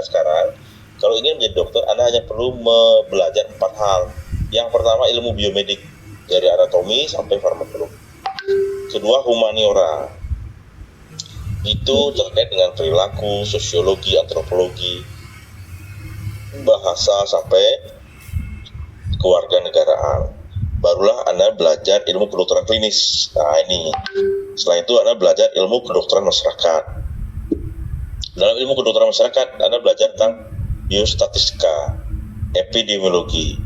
sekarang, kalau ingin menjadi dokter, Anda hanya perlu belajar 4 hal. Yang pertama ilmu biomedik, dari anatomi sampai farmakologi. Kedua humaniora, itu terkait dengan perilaku, sosiologi, antropologi, bahasa sampai kewarganegaraan. Barulah Anda belajar ilmu kedokteran klinis. Nah ini, setelah itu Anda belajar ilmu kedokteran masyarakat. Dalam ilmu kedokteran masyarakat, Anda belajar tentang biostatistika, epidemiologi,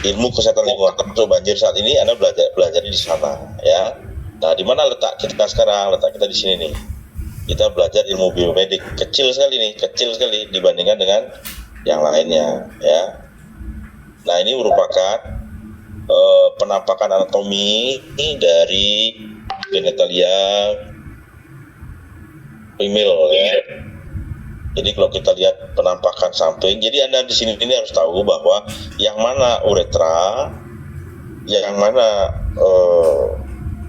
ilmu kesehatan lingkungan, termasuk banjir saat ini Anda belajar di sana, ya. Nah, di mana letak kita sekarang? Letak kita di sini nih. Kita belajar ilmu biomedik, kecil sekali dibandingkan dengan yang lainnya, ya. Nah, ini merupakan penampakan anatomi dari genitalia female, ya. Jadi kalau kita lihat penampakan samping, jadi Anda di sini ini harus tahu bahwa yang mana uretra, yang mana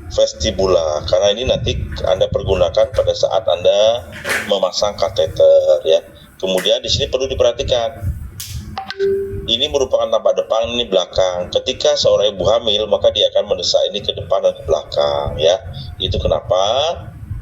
vestibula, karena ini nanti Anda pergunakan pada saat Anda memasang kateter, ya. Kemudian di sini perlu diperhatikan, ini merupakan tampak depan, ini belakang. Ketika seorang ibu hamil, maka dia akan mendesak ini ke depan dan ke belakang, ya. Itu kenapa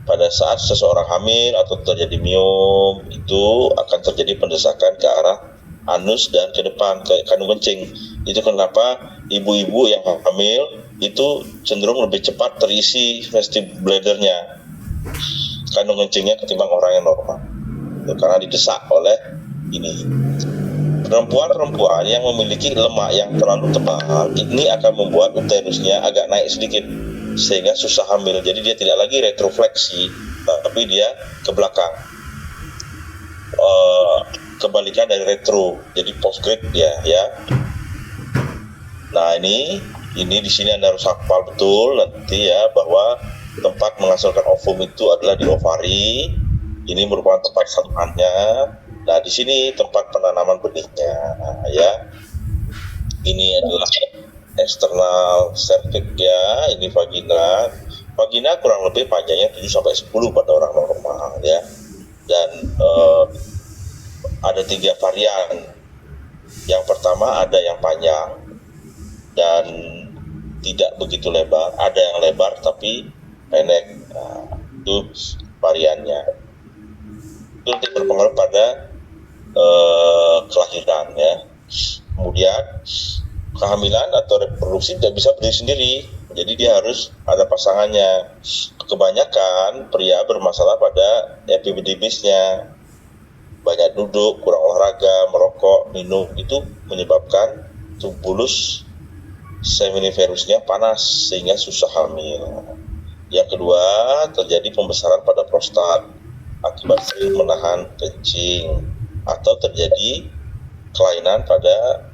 pada saat seseorang hamil atau terjadi miom, itu akan terjadi pendesakan ke arah anus dan ke depan, ke kandung kencing. Itu kenapa ibu-ibu yang hamil itu cenderung lebih cepat terisi vestibuladernya, kandung kencingnya, ketimbang orang yang normal. Itu karena didesak oleh ini. Perempuan-perempuan yang memiliki lemak yang terlalu tebal, ini akan membuat uterusnya agak naik sedikit, sehingga susah hamil. Jadi dia tidak lagi retrofleksi, tapi dia ke belakang, kebalikan dari retro, jadi postgrade dia, ya. Nah ini di sini Anda harus hafal betul nanti, ya, bahwa tempat menghasilkan ovum itu adalah di ovari. Ini merupakan tempat salurannya. Nah di sini tempat penanaman benihnya, ya. Ini adalah eksternal cervix, ya. Ini vagina. Vagina kurang lebih panjangnya 7-10 pada orang normal, ya. Dan ada 3 varian. Yang pertama ada yang panjang dan tidak begitu lebar, ada yang lebar tapi pendek. Nah, itu variannya. Itu nanti berpengaruh pada kelahiran, ya. Kemudian kehamilan atau reproduksi tidak bisa berdiri sendiri, jadi dia harus ada pasangannya. Kebanyakan pria bermasalah pada epididymisnya, banyak duduk, kurang olahraga, merokok, minum, itu menyebabkan tubulus seminiferusnya panas sehingga susah hamil. Yang kedua, terjadi pembesaran pada prostat akibat sering menahan kencing, atau terjadi kelainan pada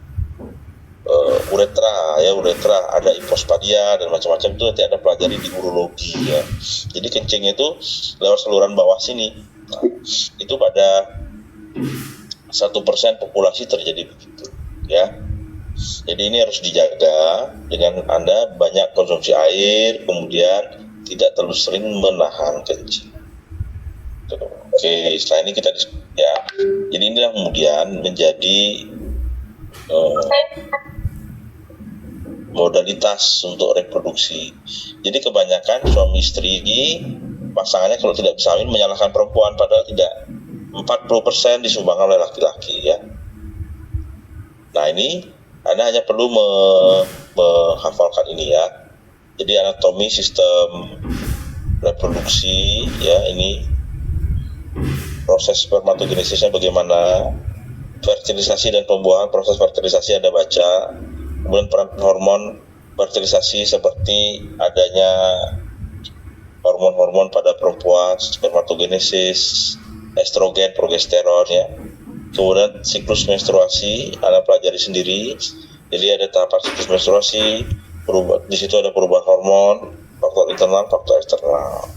uretra, ya. Uretra ada hipospadia dan macam-macam, itu nanti Anda pelajari di urologi, ya. Jadi kencing itu lewat saluran bawah sini. Nah, itu pada 1% populasi terjadi begitu, ya. Jadi ini harus dijaga dengan Anda banyak konsumsi air, kemudian tidak terlalu sering menahan kencing. Oke, setelah ini kita ya. Jadi inilah kemudian menjadi modalitas untuk reproduksi. Jadi kebanyakan suami istri pasangannya kalau tidak bisa hamil menyalahkan perempuan, padahal tidak. 40% disumbangkan oleh laki-laki, ya. Nah ini Anda hanya perlu menghafalkan ini, ya. Jadi anatomi sistem reproduksi, ya, ini proses spermatogenesisnya bagaimana, fertilisasi dan pembuahan, proses fertilisasi Anda baca, kemudian peran hormon fertilisasi seperti adanya hormon-hormon pada perempuan, spermatogenesis, estrogen, progesteron, ya. Kemudian siklus menstruasi Anda pelajari sendiri. Jadi ada tahapan siklus menstruasi, di situ ada perubahan hormon, faktor internal, faktor eksternal.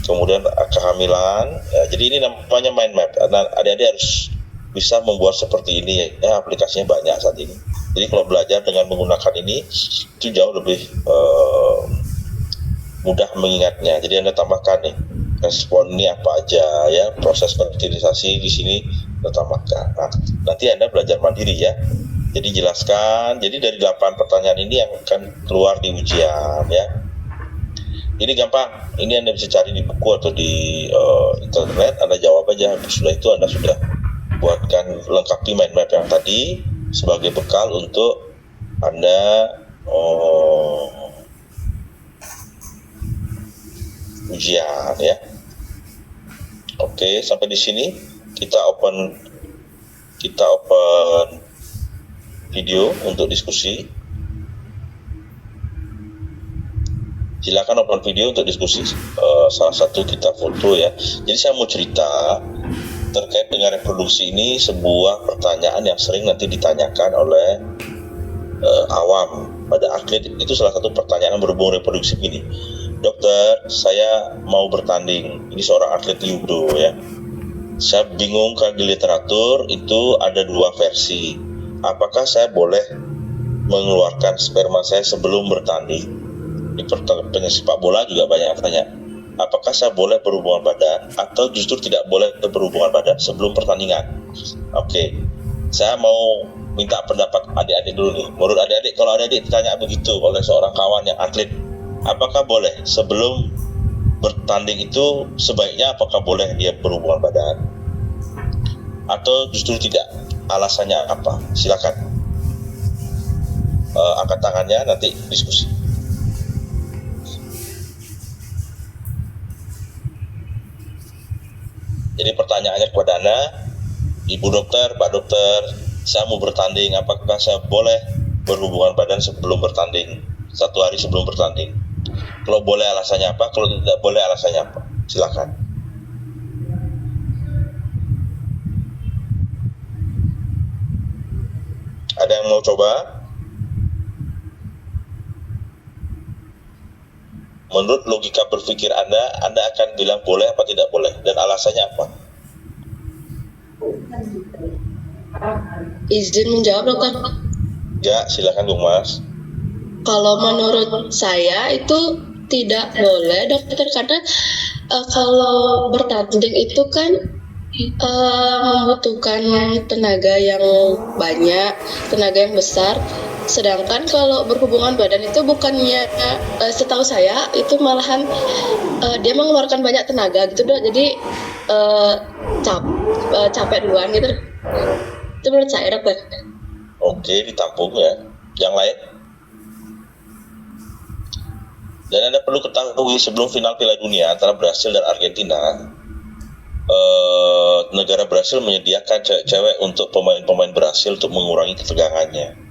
Kemudian kehamilan, ya. Jadi ini namanya mind map. Adik-adik harus bisa membuat seperti ini, ya. Aplikasinya banyak saat ini. Jadi kalau belajar dengan menggunakan ini itu jauh lebih mudah mengingatnya. Jadi Anda tambahkan nih respon ini apa aja ya, proses fertilisasi di sini terutamakan. Nah, nanti Anda belajar mandiri ya. Jadi jelaskan, jadi dari 8 pertanyaan ini yang akan keluar di ujian ya. Ini gampang, ini Anda bisa cari di buku atau di internet, Anda jawab aja. Setelah itu Anda sudah buatkan lengkapi mind map yang tadi sebagai bekal untuk Anda ujian ya. Oke, sampai di sini kita open video untuk diskusi. Silakan open video untuk diskusi. Salah satu kita foto ya. Jadi saya mau cerita terkait dengan reproduksi ini, sebuah pertanyaan yang sering nanti ditanyakan oleh awam pada atlet. Itu salah satu pertanyaan berhubung reproduksi ini. Dokter, saya mau bertanding. Ini seorang atlet judo ya. Saya bingung karena di literatur itu ada 2 versi. Apakah saya boleh mengeluarkan sperma saya sebelum bertanding? Di pesepak bola juga banyak yang tanya, apakah saya boleh berhubungan badan atau justru tidak boleh berhubungan badan sebelum pertandingan? Oke, saya mau minta pendapat adik-adik dulu nih. Menurut adik-adik, kalau adik-adik ditanya begitu oleh seorang kawan yang atlet, apakah boleh sebelum bertanding itu sebaiknya apakah boleh dia berhubungan badan atau justru tidak? Alasannya apa? Silakan angkat tangannya, nanti diskusi. Jadi pertanyaannya kepada Anda, Ibu dokter, Pak dokter, saya mau bertanding, apakah saya boleh berhubungan badan sebelum bertanding, 1 hari sebelum bertanding? Kalau boleh alasannya apa, kalau tidak boleh alasannya apa? Silakan. Ada yang mau coba? Menurut logika berpikir Anda akan bilang boleh apa tidak boleh, dan alasannya apa? Izin menjawab, dokter. Ya, silakan Bung Mas. Kalau menurut saya itu tidak boleh, dokter, karena kalau bertanding itu kan membutuhkan tenaga yang banyak, tenaga yang besar. Sedangkan kalau berhubungan badan itu bukannya, setahu saya itu malahan dia mengeluarkan banyak tenaga gitu, dok. Jadi capek duluan gitu. Itu menurut saya, dokter. Oke, ditampung ya. Yang lain? Dan Anda perlu ketahui sebelum final Piala Dunia antara Brasil dan Argentina, negara Brasil menyediakan cewek-cewek untuk pemain-pemain Brasil untuk mengurangi ketegangannya.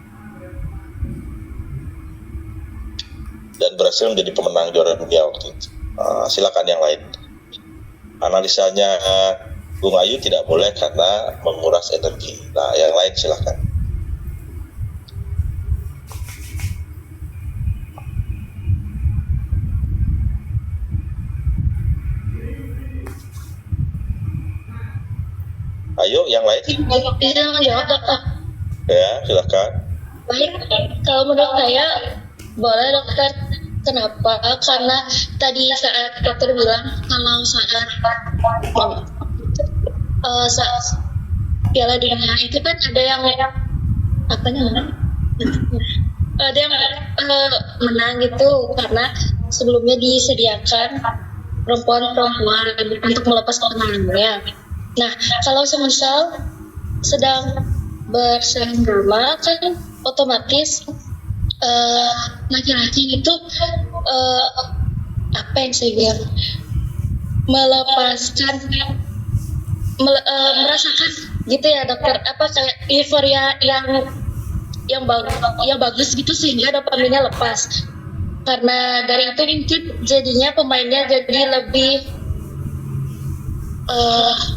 Dan Brasil menjadi pemenang juara dunia waktu itu. Silakan yang lain. Analisanya Bung Ayu tidak boleh karena menguras energi. Nah, yang lain silakan. Ayo, yang lain. Izin menjawab, dokter. Ya, silakan. Baik, kalau menurut saya boleh, dokter. Kenapa? Karena tadi saat dokter bilang kalau saat Piala Dunia itu kan ada yang ada yang menang gitu karena sebelumnya disediakan perempuan-perempuan untuk melepas ketenangannya. Nah, kalau semisal sedang bersenggama kan otomatis laki-laki itu apa yang saya bilang, merasakan gitu ya, dokter, apa kayak euforia yang bagus gitu sehingga dopaminnya lepas. Karena dari itu mungkin jadinya pemainnya jadi lebih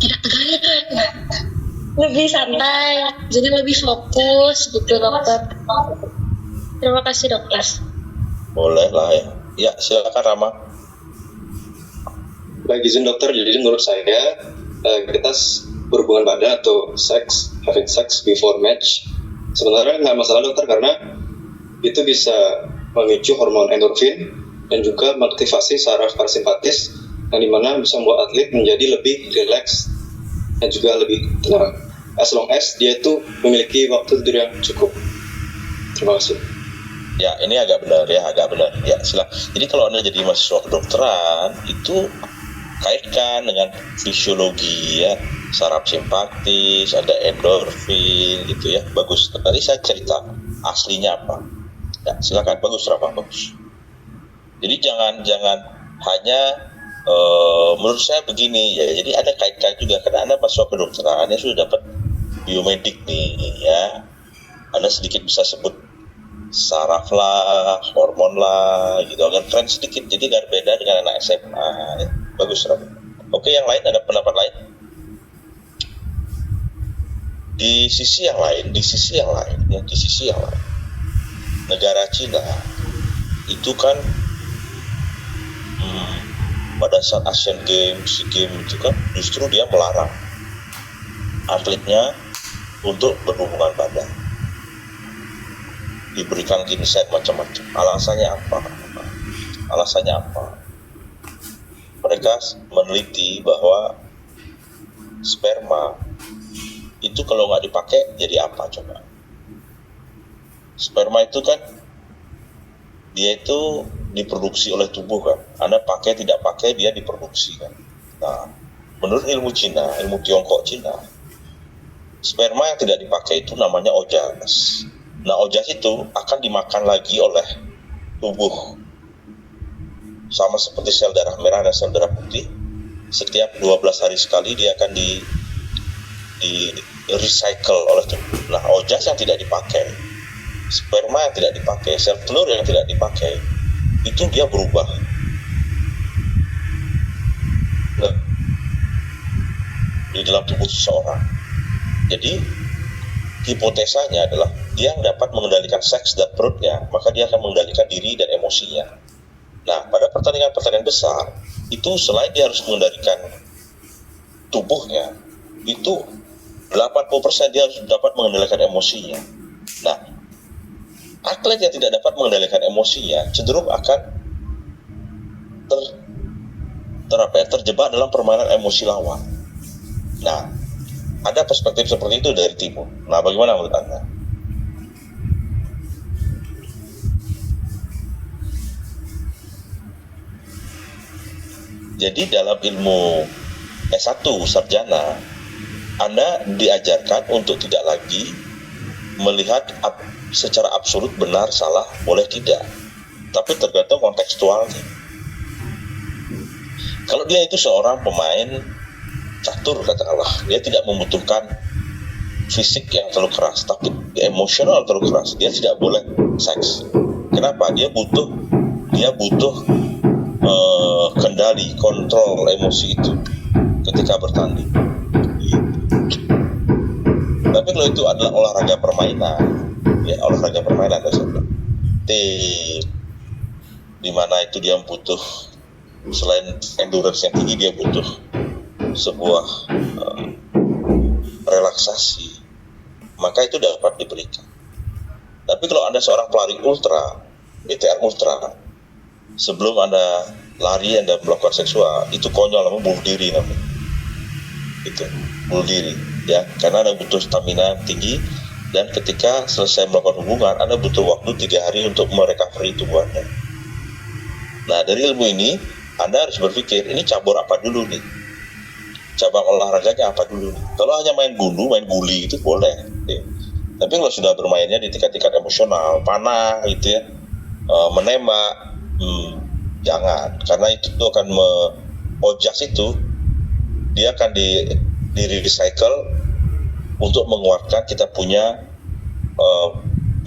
tidak tegang gitu, lebih santai, jadi lebih fokus gitu, dokter. Terima kasih, dokter. Boleh lah ya. Ya, silakan Rama. Baik, izin dokter. Jadi menurut saya kita berhubungan badan atau having sex before match sebenarnya nggak masalah, dokter, karena itu bisa memicu hormon endorfin dan juga mengaktifasi saraf parasimpatis yang dimana bisa membuat atlet menjadi lebih rileks dan juga lebih tenang, as long as dia itu memiliki waktu tidur yang cukup. Terima kasih. Ya, ini agak benar. Ya, silakan. Jadi kalau Anda jadi mahasiswa kedokteran, itu kaitkan dengan fisiologi ya, saraf simpatis, ada endorfin gitu ya. Bagus. Tadi saya cerita aslinya apa. Ya, silakan. Bagus, Rafa, bagus. Jadi jangan hanya menurut saya begini ya. Jadi ada kait-kait juga karena Anda mahasiswa kedokteran, Anda sudah dapat biomedik nih ya. Anda sedikit bisa sebut saraf lah, hormon lah, gitu agak keren sedikit. Jadi agak beda dengan anak SMA. Ya. Bagus, Rafa. Oke, yang lain ada pendapat lain? Di sisi yang lain, negara Cina itu kan pada saat Asian Games, SEA Games itu kan justru dia melarang atletnya untuk berhubungan badan, diberikan ginseng macam-macam. Alasannya apa? Mereka meneliti bahwa sperma itu kalau nggak dipakai jadi apa coba? Sperma itu kan dia itu diproduksi oleh tubuh kan. Anda pakai tidak pakai dia diproduksi kan. Nah, menurut ilmu Tiongkok Cina, sperma yang tidak dipakai itu namanya ojas. Nah, ojas itu akan dimakan lagi oleh tubuh. Sama seperti sel darah merah dan sel darah putih. Setiap 12 hari sekali dia akan di recycle oleh tubuh. Nah, ojas yang tidak dipakai, sperma yang tidak dipakai, sel telur yang tidak dipakai, itu dia berubah. Nah, di dalam tubuh seseorang. Jadi hipotesanya adalah dia yang dapat mengendalikan seks dan perutnya, maka dia akan mengendalikan diri dan emosinya. Nah, pada pertandingan besar, itu selain dia harus mengendalikan tubuhnya, itu 80% dia harus dapat mengendalikan emosinya. Nah, atlet yang tidak dapat mengendalikan emosinya cenderung akan terjebak dalam permainan emosi lawan. Nah, ada perspektif seperti itu dari timur. Nah, bagaimana menurut Anda? Jadi dalam ilmu S1 sarjana, Anda diajarkan untuk tidak lagi melihat secara absolut benar, salah, boleh tidak. Tapi tergantung kontekstualnya. Kalau dia itu seorang pemain catur katakanlah, dia tidak membutuhkan fisik yang terlalu keras, tapi emosional terlalu keras, dia tidak boleh seks. Kenapa? Dia butuh kendali, kontrol emosi itu ketika bertanding. Tapi kalau itu adalah olahraga permainan tim, di mana itu dia butuh selain endurance yang tinggi, dia butuh sebuah relaksasi, maka itu dapat diberikan. Tapi kalau Anda seorang pelari ultra, BTR ultra, sebelum Anda lari Anda melakukan seksual, itu konyol, namanya bunuh diri namanya. Itu bunuh diri ya, karena Anda butuh stamina tinggi, dan ketika selesai melakukan hubungan Anda butuh waktu 3 hari untuk merecovery tubuh Anda. Nah, dari ilmu ini Anda harus berpikir, ini cabur apa dulu nih? Cabang olahraganya apa dulu nih? Kalau hanya main guli itu boleh ya. Tapi kalau sudah bermainnya di tingkat-tingkat emosional, panah gitu ya, menembak, jangan, karena itu akan ojas itu dia akan di recycle untuk menguatkan kita punya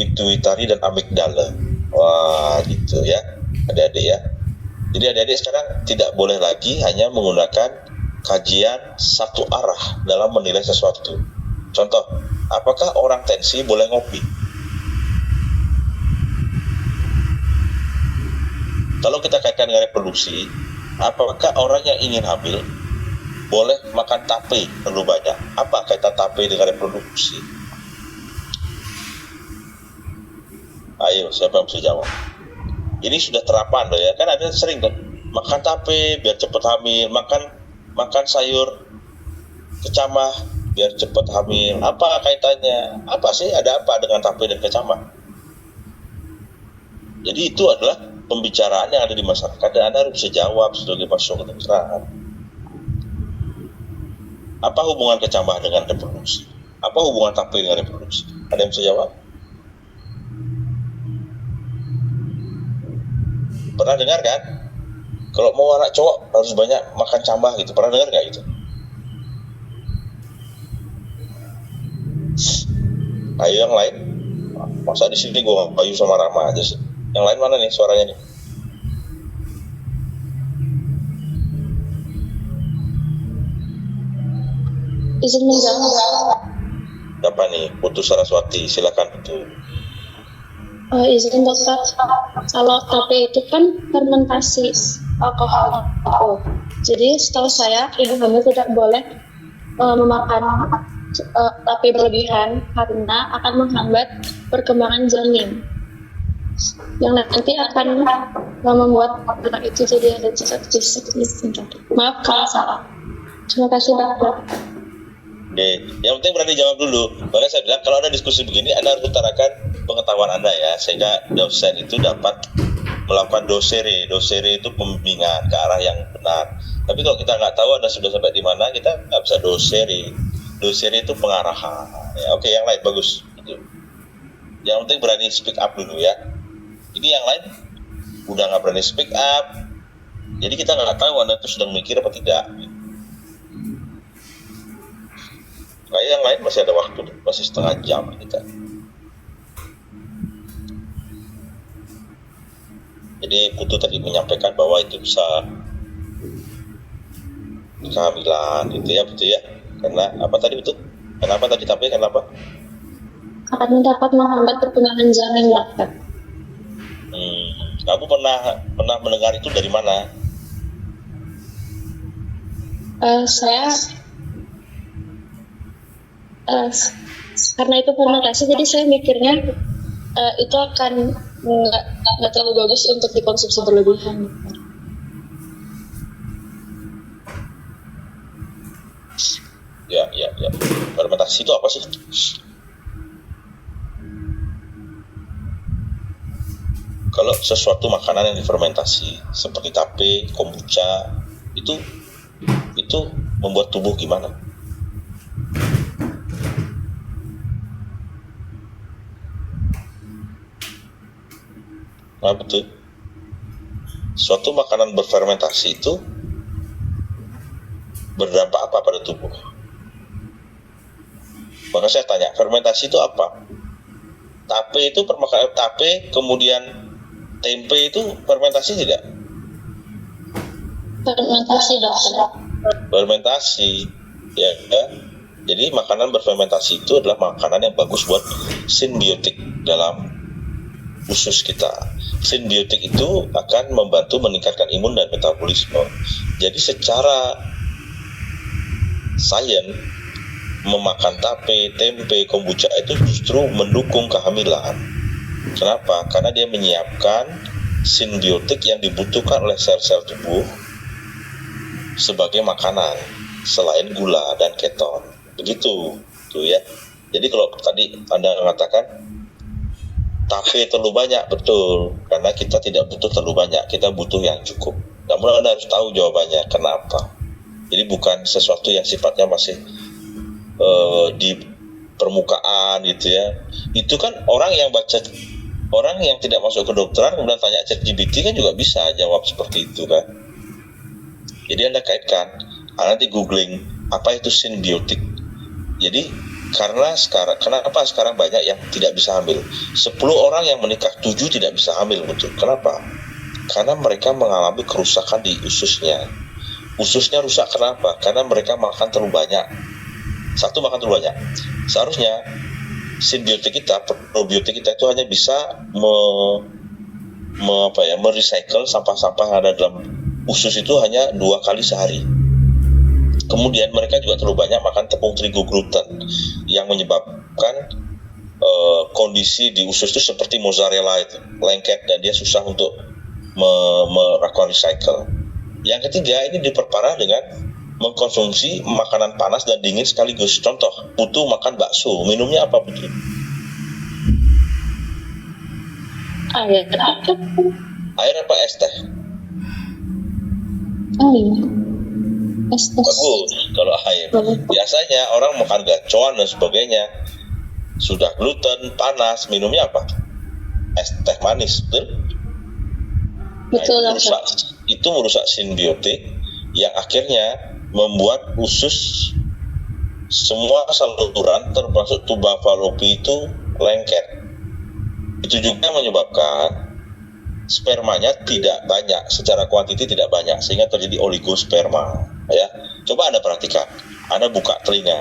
pituitari dan amigdala. Wah, gitu ya adik-adik ya. Jadi adik-adik sekarang tidak boleh lagi hanya menggunakan kajian satu arah dalam menilai sesuatu. Contoh, apakah orang tensi boleh ngopi? Kalau kita kaitkan dengan reproduksi, apakah orang yang ingin hamil boleh makan tape terlalu banyak? Apa kaitan tape dengan reproduksi? Ayo, siapa yang bisa jawab? Ini sudah terapan loh ya, kan ada sering kan makan tape biar cepet hamil, makan sayur kecambah biar cepet hamil. Apa kaitannya? Apa sih, ada apa dengan tape dan kecambah? Jadi itu adalah pembicaraan yang ada di masyarakat dan Anda harus bisa jawab sebagai mahasiswa kedokteran. Apa hubungan kecambah dengan reproduksi? Apa hubungan tape dengan reproduksi? Ada yang bisa jawab? Pernah dengar kan? Kalau mau anak cowok harus banyak makan cambah gitu. Pernah dengar nggak gitu? Ayo yang lain. Masa di sini gue Bayu sama Rama aja sih. Yang lain mana nih suaranya nih? Izin menjawab. Siapa nih? Putu Saraswati. Silakan Putu. Izin dokter, kalau tape itu kan fermentasi alkohol. Jadi setahu saya ibu hamil tidak boleh memakan tape berlebihan karena akan menghambat perkembangan janin yang nanti akan membuat anak itu jadi ada cacat fisik. Maaf kalau salah. Terima kasih dokter. Oke, yang penting berani jawab dulu. Makanya saya bilang kalau ada diskusi begini, Anda harus utarakan pengetahuan Anda ya, sehingga dosen itu dapat melakukan dosere. Dosere itu pembimbingan ke arah yang benar. Tapi kalau kita nggak tahu Anda sudah sampai di mana, kita nggak bisa dosere. Dosere itu pengarahan. Ya, oke, yang lain bagus. Itu. Yang penting berani speak up dulu ya. Ini yang lain udah nggak berani speak up. Jadi kita nggak tahu Anda itu sedang mikir apa tidak. Kayak yang lain masih ada waktu, masih setengah jam kita. Jadi Putu tadi menyampaikan bahwa itu bisa kehamilan, gitu ya, betul ya? Karena apa tadi Putu? Kenapa tadi tapi kenapa? Karena dapat menghambat perkembangan janin dokter. Kamu pernah mendengar itu dari mana? Saya karena itu fermentasi, jadi saya mikirnya itu akan nggak terlalu bagus untuk dikonsumsi berlebihan. Ya. Fermentasi itu apa sih? Kalau sesuatu makanan yang difermentasi seperti tape, kombucha, itu membuat tubuh gimana? Nah, betul. Suatu makanan berfermentasi itu berdampak apa pada tubuh? Maka saya tanya, fermentasi itu apa? Tape itu permakanan tape, kemudian tempe itu fermentasi tidak? Fermentasi dokter. Fermentasi, ya. Jadi makanan berfermentasi itu adalah makanan yang bagus buat simbiotik dalam usus kita. Simbiotik itu akan membantu meningkatkan imun dan metabolisme. Jadi secara sains, memakan tape, tempe, kombucha itu justru mendukung kehamilan. Kenapa? Karena dia menyiapkan simbiotik yang dibutuhkan oleh sel-sel tubuh sebagai makanan selain gula dan keton. Begitu, tuh ya. Jadi kalau tadi Anda mengatakan tape terlalu banyak, betul, karena kita tidak butuh terlalu banyak, kita butuh yang cukup. Namun Anda harus tahu jawabannya, kenapa. Jadi bukan sesuatu yang sifatnya masih di permukaan gitu ya. Itu kan orang yang tidak masuk ke kedokteran kemudian tanya ChatGPT kan juga bisa jawab seperti itu kan. Jadi Anda kaitkan, nanti googling apa itu simbiotik. Jadi kenapa sekarang banyak yang tidak bisa hamil? 10 orang yang menikah, 7 tidak bisa hamil, betul. Kenapa? Karena mereka mengalami kerusakan di ususnya. Ususnya rusak kenapa? Karena mereka makan terlalu banyak. Satu, makan terlalu banyak. Seharusnya simbiotik kita, probiotik kita itu hanya bisa merecycle sampah-sampah yang ada dalam usus itu hanya 2 kali sehari. Kemudian mereka juga terlalu banyak makan tepung terigu gluten yang menyebabkan kondisi di usus itu seperti mozzarella itu lengket dan dia susah untuk melakukan recycle. Yang ketiga, ini diperparah dengan mengkonsumsi makanan panas dan dingin sekaligus. Contoh, Putu makan bakso, minumnya apa Putu? Air. Air apa es teh? Es Bagus kalau air. Biasanya orang makan gacoan dan sebagainya, sudah gluten, panas, minumnya apa? Es teh manis, betul? Betul, Nah, itu merusak simbiotik yang akhirnya membuat usus semua saluran termasuk tuba falopi itu lengket. Itu juga menyebabkan spermanya tidak banyak, secara kuantiti tidak banyak, sehingga terjadi oligosperma. Ya, coba Anda perhatikan, Anda buka telinga,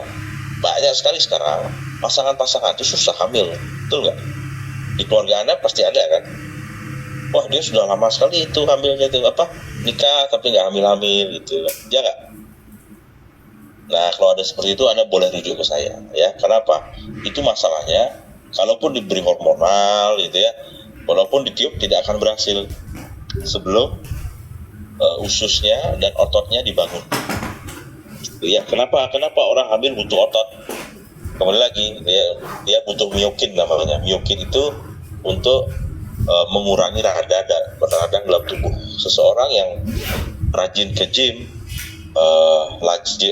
banyak sekali sekarang pasangan-pasangan itu susah hamil, betul nggak? Di keluarga Anda pasti ada kan? Wah, dia sudah lama sekali itu hamilnya itu nikah tapi nggak hamil-hamil gitu, ya nggak? Nah, kalau ada seperti itu Anda boleh rujuk ke saya, ya. Kenapa? Itu masalahnya, kalaupun diberi hormonal gitu ya, walaupun ditiup tidak akan berhasil sebelum ususnya dan ototnya dibangun. Ya, kenapa orang hamil butuh otot? Kembali lagi, dia butuh myokin namanya. Myokin itu untuk mengurangi radang dalam tubuh. Seseorang yang rajin ke gym,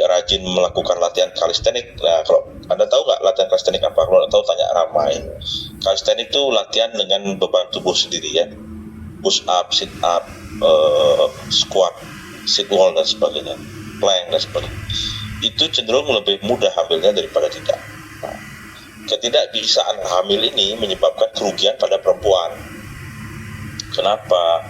rajin melakukan latihan kalistenik. Nah, kalau Anda tahu nggak latihan kalistenik apa? Kalau Anda tahu tanya Ramai. Kalistenik itu latihan dengan beban tubuh sendiri ya, push up, sit up, squat, sit wall dan sebagainya, plank dan sebagainya. Itu cenderung lebih mudah hamilnya daripada tidak. Nah, ketidakbisaan hamil ini menyebabkan kerugian pada perempuan. Kenapa?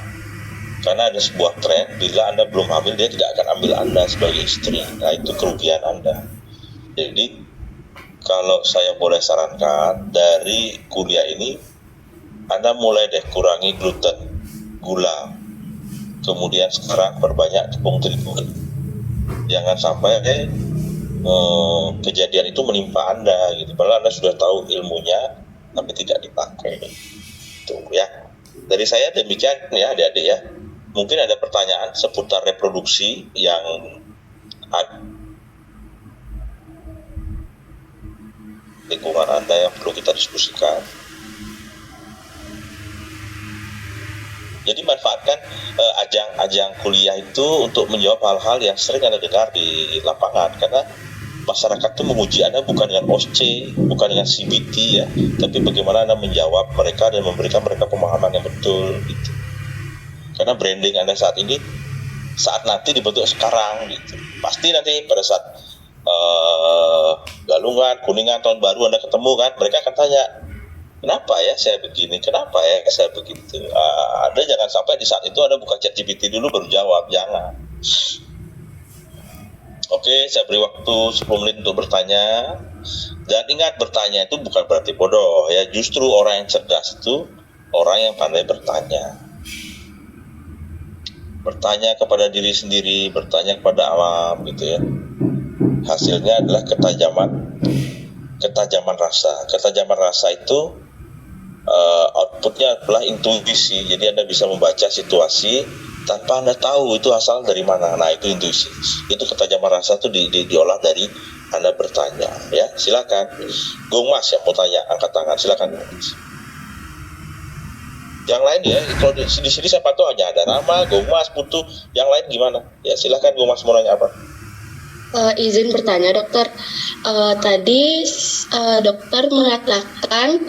Karena ada sebuah tren, bila Anda belum hamil, dia tidak akan ambil Anda sebagai istri. Nah, itu kerugian Anda. Jadi, kalau saya boleh sarankan, dari kuliah ini, Anda mulai deh kurangi gluten, gula. Kemudian sekarang perbanyak tepung terigu. Jangan sampai kejadian itu menimpa Anda, gitu. Padahal Anda sudah tahu ilmunya, tapi tidak dipakai. Itu ya. Dari saya demikian ya adik-adik ya. Mungkin ada pertanyaan seputar reproduksi yang lingkungan Anda yang perlu kita diskusikan. Jadi manfaatkan ajang kuliah itu untuk menjawab hal-hal yang sering Anda dengar di lapangan, karena masyarakat itu memuji Anda bukan dengan OSCE, bukan dengan CBT ya, tapi bagaimana Anda menjawab mereka dan memberikan mereka pemahaman yang betul gitu. Karena branding Anda saat ini, saat nanti dibentuk sekarang gitu. Pasti nanti pada saat Galungan, Kuningan, Tahun Baru Anda ketemu kan, mereka akan tanya, kenapa ya saya begini, kenapa ya saya begitu. Anda jangan sampai di saat itu Anda buka ChatGPT dulu baru jawab, jangan. Oke, saya beri waktu 10 menit untuk bertanya. Dan ingat, bertanya itu bukan berarti bodoh ya. Justru orang yang cerdas itu orang yang pandai bertanya. Bertanya kepada diri sendiri, bertanya kepada alam gitu ya. Hasilnya adalah ketajaman rasa. Ketajaman rasa itu outputnya adalah intuisi. Jadi Anda bisa membaca situasi tanpa Anda tahu itu asal dari mana. Nah, itu intuisi. Itu ketajaman rasa itu diolah dari Anda bertanya ya. Silakan. Gung Mas yang mau tanya, angkat tangan. Silakan. Yang lain ya, kalau di sini saya tahu hanya ada Rama, Gung Mas, Putu. Yang lain gimana? Ya, silakan Gung Mas mau nanya apa? Izin bertanya dokter, tadi dokter mengatakan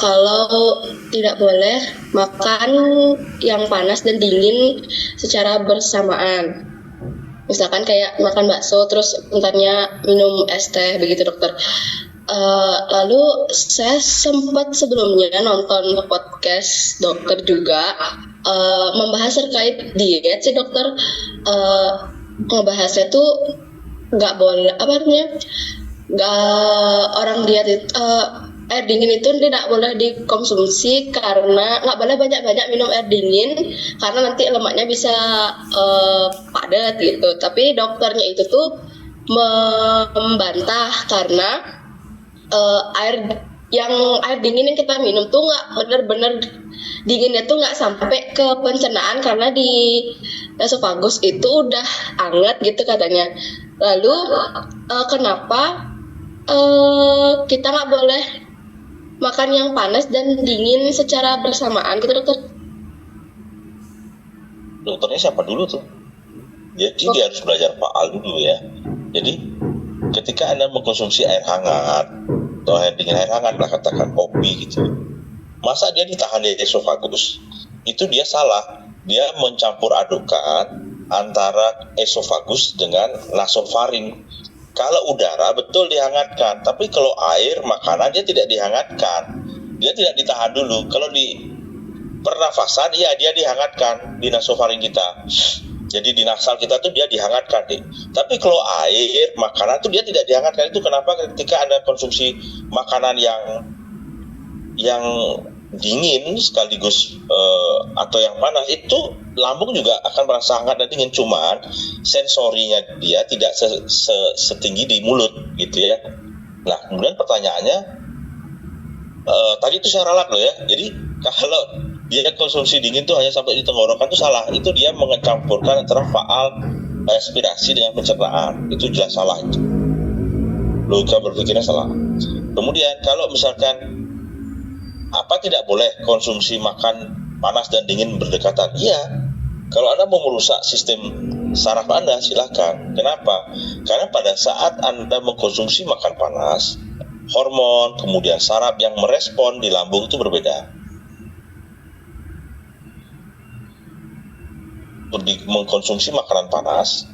kalau tidak boleh makan yang panas dan dingin secara bersamaan. Misalkan kayak makan bakso terus entarnya minum es teh begitu dokter. Lalu saya sempat sebelumnya nonton podcast dokter juga membahas terkait diet sih dokter. Ngebahasnya tuh nggak boleh orang diet itu air dingin itu tidak boleh dikonsumsi karena nggak boleh banyak-banyak minum air dingin karena nanti lemaknya bisa padat gitu. Tapi dokternya itu tuh membantah karena air yang air dingin yang kita minum tuh nggak bener-bener dinginnya tuh nggak sampai ke pencernaan karena di esophagus itu udah hangat gitu katanya. Lalu kenapa kita nggak boleh makan yang panas dan dingin secara bersamaan gitu dokter? Dokternya siapa dulu tuh? Jadi dia harus belajar faal dulu ya. Jadi ketika Anda mengkonsumsi air hangat atau air dingin, air hangat lah katakan kopi gitu, masa dia ditahan di esofagus? Itu dia salah. Dia mencampur adukan antara esofagus dengan nasofaring. Kalau udara betul dihangatkan, tapi kalau air makanan dia tidak dihangatkan, dia tidak ditahan dulu. Kalau di pernafasan, ya dia dihangatkan di nasofaring kita. Jadi di nasal kita tuh dia dihangatkan deh. Tapi kalau air, makanan tuh dia tidak dihangatkan. Itu kenapa ketika Anda konsumsi makanan yang dingin sekaligus atau yang panas, itu lambung juga akan merasa hangat dan dingin. Cuman sensorinya dia tidak setinggi di mulut gitu ya. Nah kemudian pertanyaannya, tadi itu saya ralat loh ya. Jadi kalau dia konsumsi dingin tuh hanya sampai di tenggorokan, itu salah. Itu dia mencampurkan antara faal respirasi dengan pencernaan. Itu jelas salah itu. Logika berpikirnya salah. Kemudian kalau misalkan apa tidak boleh konsumsi makan panas dan dingin berdekatan? Iya. Kalau Anda mau merusak sistem saraf Anda, silakan. Kenapa? Karena pada saat Anda mengkonsumsi makan panas, hormon kemudian saraf yang merespon di lambung itu berbeda. Mengkonsumsi makanan panas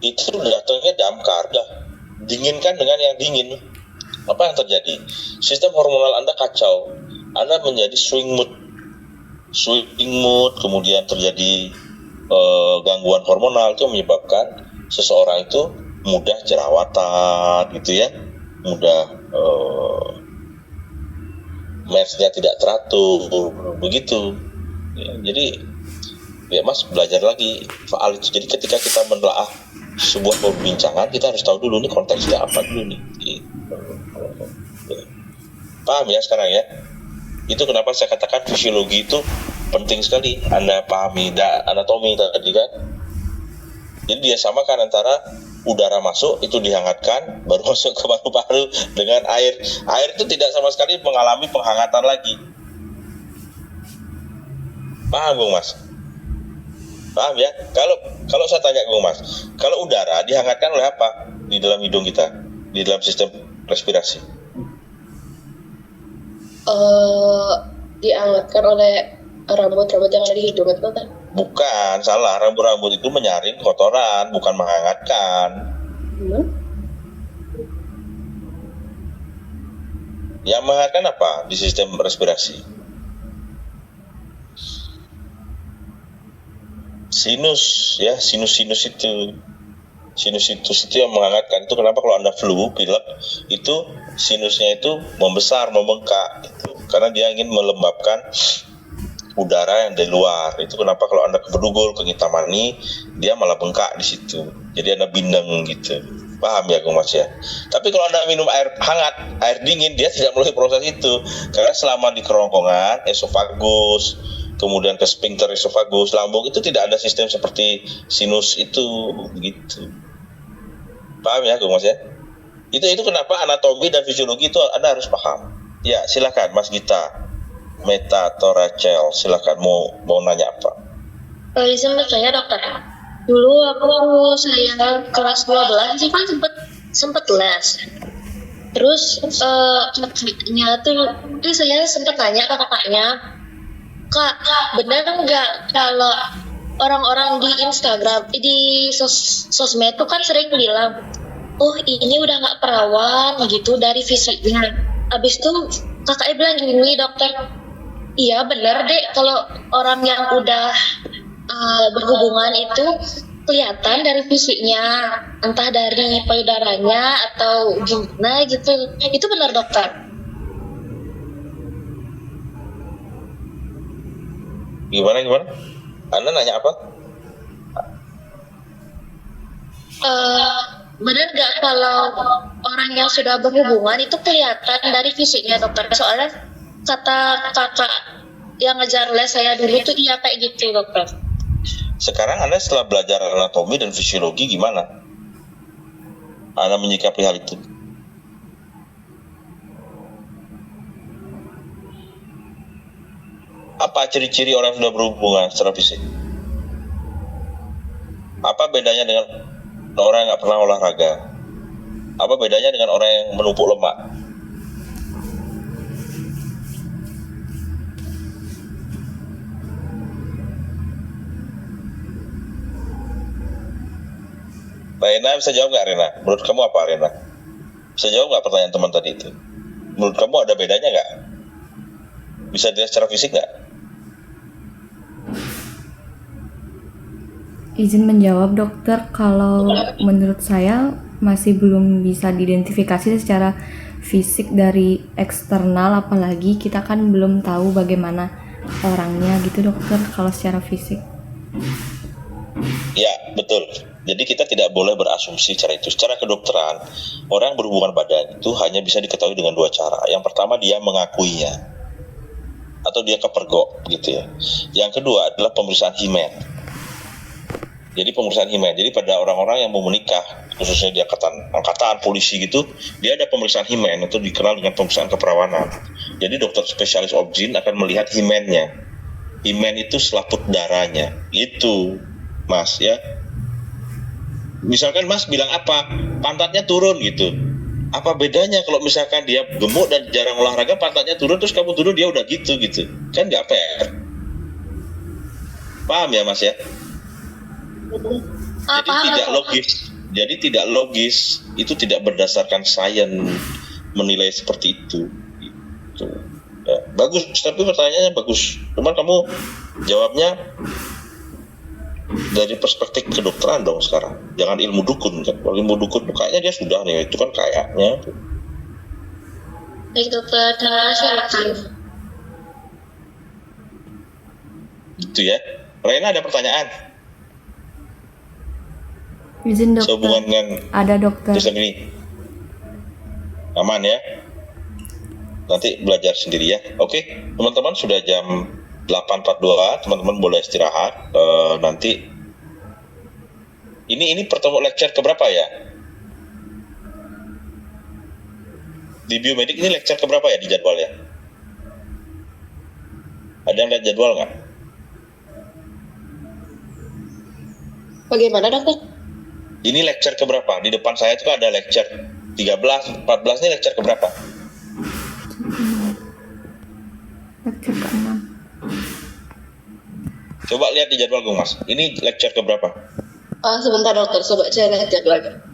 itu datangnya damkar, dah dinginkan dengan yang dingin. Apa yang terjadi? Sistem hormonal Anda kacau, Anda menjadi swing mood, kemudian terjadi gangguan hormonal. Itu menyebabkan seseorang itu mudah jerawatan gitu ya, mudah mensnya tidak teratur begitu. Ya, jadi ya Mas belajar lagi faal itu. Jadi ketika kita menelaah sebuah perbincangan, kita harus tahu dulu nih konteksnya apa dulu nih. Paham ya sekarang ya? Itu kenapa saya katakan fisiologi itu penting sekali Anda pahami anatomi tadi kan. Jadi dia samakan antara udara masuk itu dihangatkan baru masuk ke paru-paru dengan air. Air itu tidak sama sekali mengalami penghangatan lagi. Paham Bung Mas? Paham ya? Kalau saya tanya Bung Mas, kalau udara dihangatkan oleh apa di dalam hidung kita, di dalam sistem respirasi? Dihangatkan oleh rambut-rambut yang ada di hidung itu kan? Bukan, salah. Rambut-rambut itu menyaring kotoran, bukan menghangatkan. Yang menghangatkan apa di sistem respirasi? Sinus ya, sinus itu yang menghangatkan. Itu kenapa kalau Anda flu, pilek, itu sinusnya itu membesar, membengkak gitu. Karena dia ingin melembabkan udara yang dari luar. Itu kenapa kalau Anda kebedugul, kengitamani, dia malah bengkak di situ. Jadi Anda bindeng gitu. Paham ya Bung Mas ya? Tapi kalau Anda minum air hangat, air dingin, dia tidak melalui proses itu. Karena selama di kerongkongan, esofagus, kemudian ke sphincter esofagus, lambung, itu tidak ada sistem seperti sinus itu gitu. Paham ya Bung Mas ya? Itu kenapa anatomi dan fisiologi itu Anda harus paham. Ya, silakan Mas Gita. Meta atau Rachel, silakan mau nanya apa? Izin bertanya dokter. Dulu saya kelas 12 sih kan sempet les. Terus kakaknya tuh saya sempet tanya ke kakaknya, Kak, benar nggak kalau orang-orang di Instagram, di sosmed tuh kan sering bilang, oh ini udah nggak perawan gitu dari fisiknya. Abis itu kakaknya bilang gini, dokter, iya benar deh kalau orang yang udah berhubungan itu kelihatan dari fisiknya, entah dari payudaranya atau gimana gitu. Itu benar dokter? Gimana? Anda nanya apa? benar nggak kalau orang yang sudah berhubungan itu kelihatan dari fisiknya dokter? Soalnya kata kakak yang ngejar les saya dulu tuh iya kayak gitu dokter. Sekarang Anda setelah belajar anatomi dan fisiologi gimana? Anda menyikapi hal itu? Apa ciri-ciri orang yang sudah berhubungan secara fisik? Apa bedanya dengan orang yang nggak pernah olahraga? Apa bedanya dengan orang yang menumpuk lemak? Rena bisa jawab nggak, Rena? Menurut kamu apa, Rena? Bisa jawab nggak pertanyaan teman tadi itu? Menurut kamu ada bedanya nggak? Bisa dilihat secara fisik nggak? Izin menjawab dokter, kalau menurut saya masih belum bisa diidentifikasi secara fisik dari eksternal, apalagi kita kan belum tahu bagaimana orangnya gitu dokter kalau secara fisik. Ya, betul. Jadi kita tidak boleh berasumsi cara itu. Secara kedokteran, orang berhubungan badan itu hanya bisa diketahui dengan dua cara. Yang pertama, dia mengakuinya atau dia kepergok gitu ya. Yang kedua adalah pemeriksaan himen. Jadi pemeriksaan himen. Jadi pada orang-orang yang mau menikah, khususnya di angkatan polisi gitu, dia ada pemeriksaan himen itu dikenal dengan pemeriksaan keperawanan. Jadi dokter spesialis obgyn akan melihat himennya. Himen itu selaput darahnya. Itu, Mas ya. Misalkan Mas bilang apa? Pantatnya turun gitu. Apa bedanya kalau misalkan dia gemuk dan jarang olahraga, pantatnya turun, terus kamu turun dia udah gitu. Kan nggak fair. Paham ya Mas ya? Jadi tidak logis, itu tidak berdasarkan sains menilai seperti itu. Gitu. Ya, bagus, tapi pertanyaannya bagus. Cuman kamu jawabnya dari perspektif kedokteran dong sekarang. Jangan ilmu dukun kan. Kalau ilmu dukun tuh kayaknya dia sudah nih, itu kan kayaknya. Baik dokter, terima kasih dokter. Gitu ya. Rena ada pertanyaan? Izin dokter. Sehubungan dengan ada dokter. sistem ini. Aman ya? Nanti belajar sendiri ya. Oke, teman-teman sudah jam 8.42, teman-teman boleh istirahat. Nanti ini pertemuan lecture keberapa ya? Di biomedik ini lecture keberapa ya di jadwalnya? Ada yang lihat jadwal nggak? Bagaimana dokter? Ini lecture keberapa? Di depan saya itu ada lecture 13, 14 ini lecture keberapa? Lecture ke-6. Coba lihat di jadwal gue Mas. Ini lecture keberapa? Sebentar dokter, coba saya lihat jadwalnya.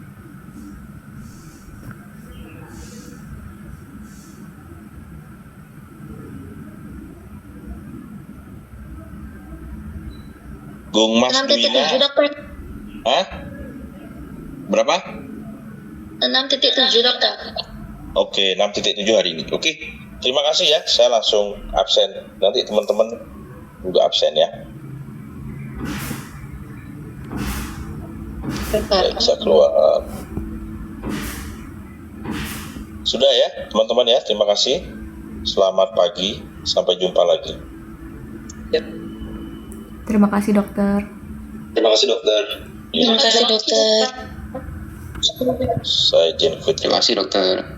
Gung Mas 6.7 Duina. dokter. Hah? Berapa? 6.7 dokter. Oke, 6.7 hari ini. Oke, terima kasih ya. Saya langsung absen. Nanti teman-teman juga absen ya. Ya, bisa keluar. Sudah ya, teman-teman ya. Terima kasih. Selamat pagi. Sampai jumpa lagi. Terima kasih dokter. Terima kasih dokter. Terima kasih dokter. Saya Jin Fitri. Terima kasih dokter.